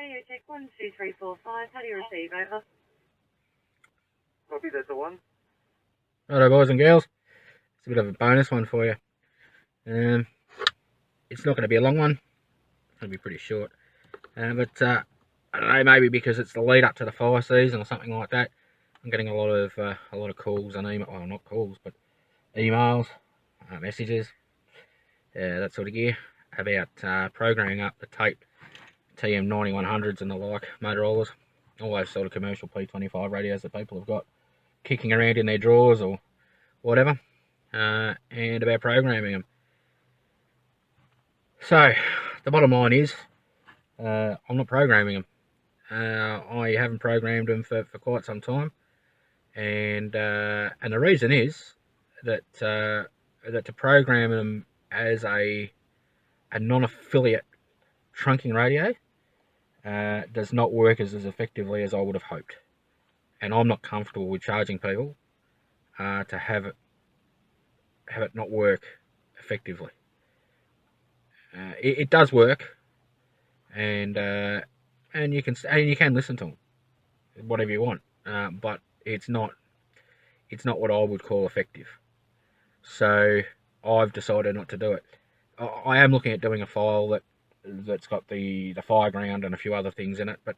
radio check 12345. How do you receive? Over. Copy, that's the one. Righto, boys and girls. It's a bit of a bonus one for you. It's not going to be a long one. It's going to be pretty short. But I don't know, maybe because it's the lead up to the fire season or something like that. I'm getting a lot of calls and email, well, not calls, but emails, messages, that sort of gear about programming up the tait TM9100s and the like Motorola's, all those sort of commercial P25 radios that people have got kicking around in their drawers or whatever, and about programming them. So the bottom line is, I'm not programming them. I haven't programmed them for quite some time, and the reason is that to program them as a non-affiliate trunking radio does not work as effectively as I would have hoped, and I'm not comfortable with charging people to have it not work effectively. It does work, and you can listen to them, whatever you want, but it's not what I would call effective. So I've decided not to do it. I am looking at doing a file that's got the fireground and a few other things in it, but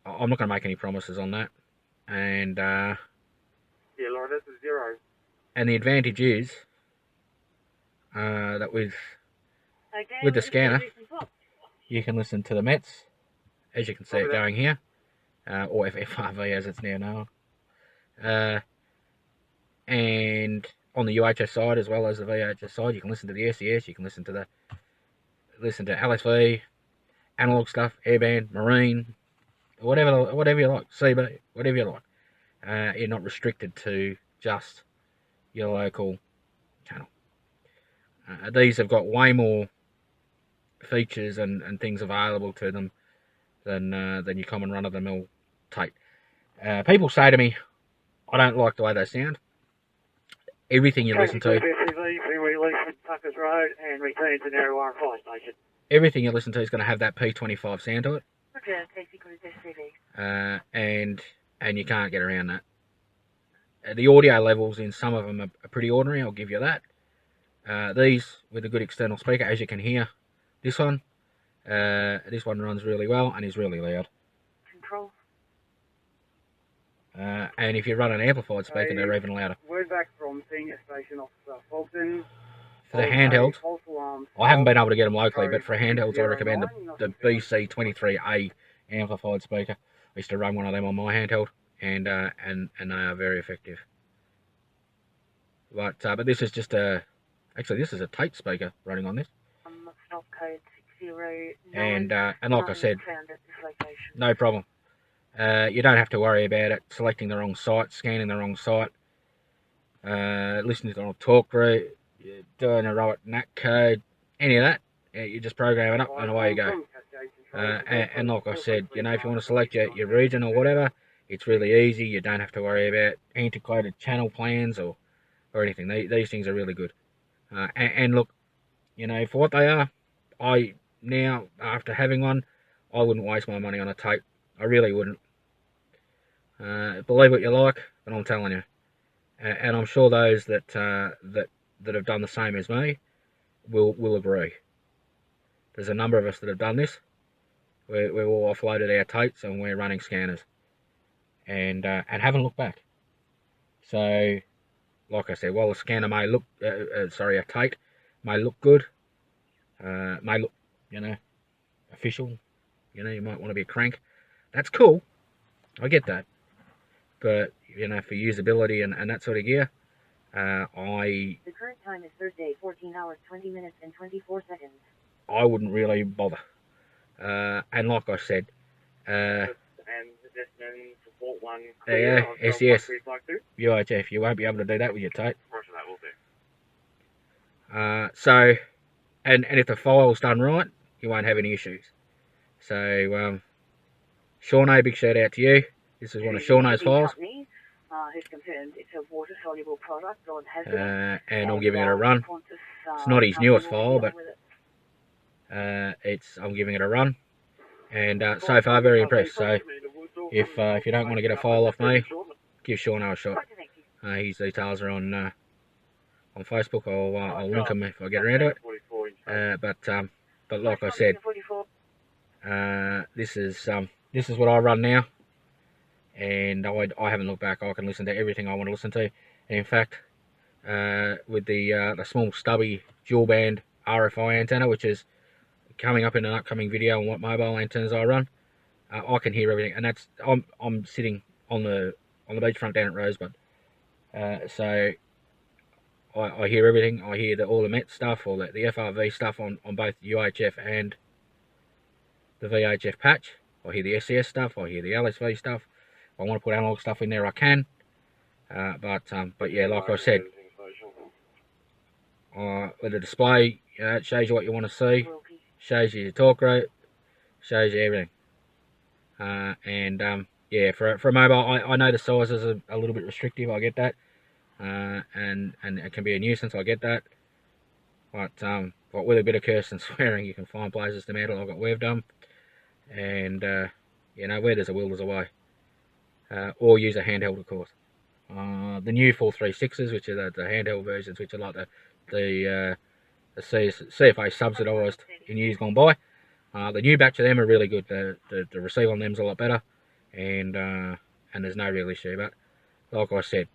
I'm not going to make any promises on that. And yeah, Laura, that's a 0. And the advantage is that with the scanner, you can listen to the Mets, as you can see it going here, or FFRV as it's now known. And on the UHS side as well as the VHS side, you can listen to the SES, you can listen to LSV, analog stuff, airband, marine, whatever you like, CB, whatever you like. You're not restricted to just your local channel. These have got way more features and things available to them than your common run-of-the-mill tait. People say to me, I don't like the way they sound. Everything you listen to, everything you listen to is going to have that P25 sound to it, and you can't get around that. The audio levels in some of them are pretty ordinary, I'll give you that. These with a good external speaker, as you can hear, this one runs really well and is really loud. Control. And if you run an amplified speaker, they're even louder. Word back from Senior Station Officer Fulton. For the handhelds, I haven't been able to get them locally, but for handhelds, I recommend the BC23A amplified speaker. I used to run one of them on my handheld, and they are very effective. But this is just actually this is a tait speaker running on this. Stock code 609. And like I said, no problem. You don't have to worry about it selecting the wrong site, scanning the wrong site, listening to it on a talk route, doing a right NAC code, any of that. You just program it up and away you go. And like I said, you know, if you want to select your region or whatever, it's really easy. You don't have to worry about antiquated channel plans or anything. These things are really good. And look, you know, for what they are, now, after having one, I wouldn't waste my money on a tait. I really wouldn't. Believe what you like, but I'm telling you. And I'm sure those that have done the same as me will agree. There's a number of us that have done this. We've all offloaded our taits and we're running scanners. And haven't looked back. So, like I said, while a scanner may look, a tait may look good, may look, you know, official, you know, you might want to be a crank. That's cool. I get that. But, you know, for usability and that sort of gear, The current time is Thursday, 14 hours, 20 minutes, and 24 seconds. I wouldn't really bother. And like I said, and this then support one. Yeah, SES, UHF, you won't be able to do that with your tait. Roger that, will do. So, and if the file's done right, you won't have any issues. So, Shawno, big shout out to you. This is one of Shawno's files. Who's confirmed it's a water-soluble product, and I'm giving it a run. It's not his newest file, but I'm giving it a run. and so far very impressed. So if you don't want to get a file off me, give Shawno a shot. His details are on Facebook. I'll link them if I get around to it. But like I said, this is what I run now, and I haven't looked back. I can listen to everything I want to listen to. And in fact, with the small stubby dual band RFI antenna, which is coming up in an upcoming video on what mobile antennas I run, I can hear everything. And that's I'm sitting on the beachfront down at Rosebud, so I hear everything. I hear all the Met stuff, all the FRV stuff on both UHF and the VHF patch. I hear the SCS stuff. I hear the LSV stuff. If I want to put analog stuff in there, I can. But yeah, like I said, with the display, it shows you what you want to see, shows you your talk rate, shows you everything. Yeah, for a mobile, I know the sizes are a little bit restrictive. I get that, and it can be a nuisance. I get that, but with a bit of curse and swearing, you can find places to mount it like what we've done. And you know, where there's a will, there's a way. Or use a handheld, of course. The new 436s, which are the handheld versions, which are like the CFA subsidised in years gone by. The new batch of them are really good. The receive on them's a lot better, and there's no real issue. But like I said,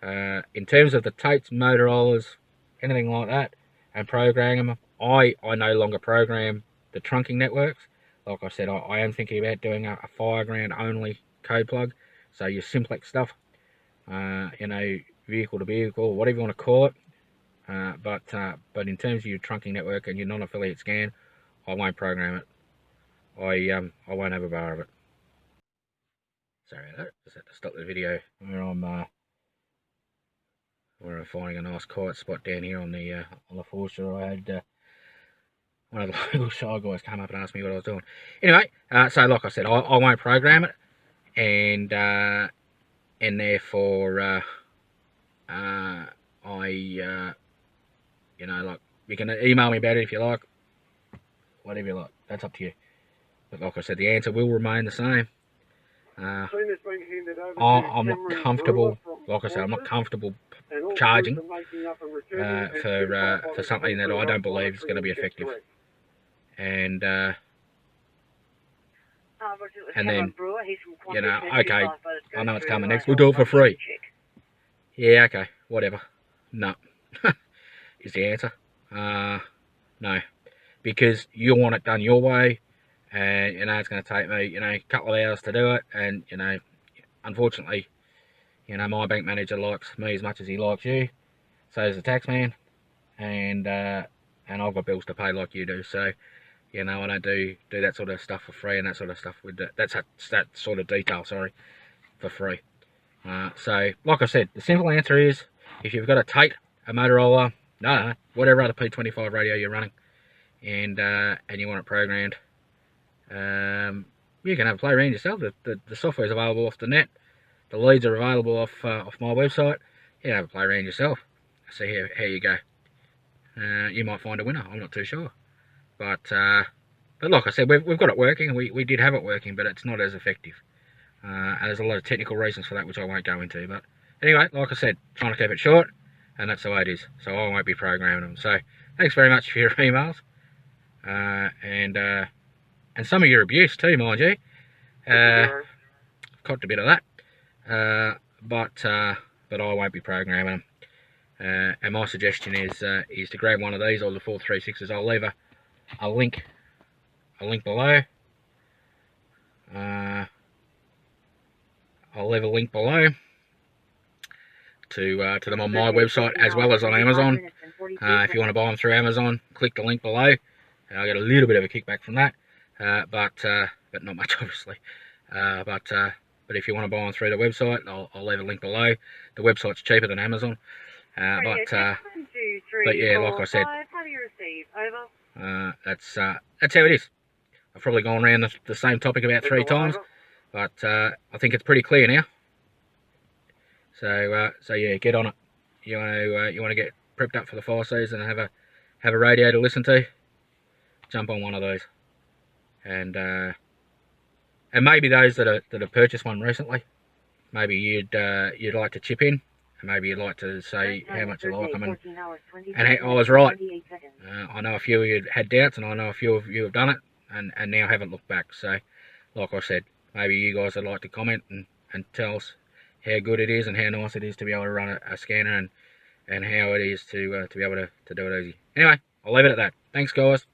in terms of the Taits, Motorola's, anything like that, and programming them, I no longer program the trunking networks. Like I said, I am thinking about doing a Fireground only code plug, so your simplex stuff, you know, vehicle to vehicle, whatever you want to call it. But in terms of your trunking network and your non-affiliate scan, I won't program it. I won't have a bar of it. Sorry about that. Just had to stop the video where I'm finding a nice quiet spot down here on the foreshore. I had one of the local shy guys come up and ask me what I was doing. Anyway, so like I said, I won't program it, and therefore you know, like, you can email me about it if you like, whatever you like, that's up to you. But like I said, the answer will remain the same. I'm not comfortable, like I said, I'm not comfortable charging for something that I don't believe is going to be effective. And then, you know, okay, I know it's coming next, we'll do it for free. Yeah, okay, whatever. No, is the answer. No, because you want it done your way, and you know it's going to take me, you know, a couple of hours to do it, and you know, unfortunately, you know, my bank manager likes me as much as he likes you, so does the tax man, and I've got bills to pay like you do, so you know, I don't do that sort of stuff for free, and that sort of stuff with that sort of detail, sorry, for free. So like I said, the simple answer is, if you've got a Tait, a Motorola, no, whatever other P25 radio you're running, and you want it programmed, you can have a play around yourself. The software is available off the net. The leads are available off my website. You have a play around yourself. See how you go. You might find a winner. I'm not too sure. But like I said, we've got it working. We did have it working, but it's not as effective. And there's a lot of technical reasons for that, which I won't go into. But anyway, like I said, trying to keep it short, and that's the way it is. So I won't be programming them. So thanks very much for your emails, and some of your abuse too, mind you. Copped a bit of that, but I won't be programming them. And my suggestion is to grab one of these or the 436s. I'll leave a link below. I'll leave a link below to them on my website as well as on Amazon. If you want to buy them through Amazon, click the link below. I'll get a little bit of a kickback from that, but not much, obviously. But if you want to buy them through the website, I'll leave a link below. The website's cheaper than Amazon. But yeah, like I said, that's how it is. I've probably gone around the same topic about 3 times, but I think it's pretty clear now. So yeah, get on it. You want to get prepped up for the fire season and have a radio to listen to? Jump on one of those. and maybe those that have purchased one recently, maybe you'd like to chip in, and maybe you'd like to say how much you like them, and I was right. I know a few of you had doubts, and I know a few of you have done it, and now haven't looked back. So, like I said, maybe you guys would like to comment and tell us how good it is and how nice it is to be able to run a scanner, and how it is to be able to do it easy. Anyway, I'll leave it at that. Thanks, guys.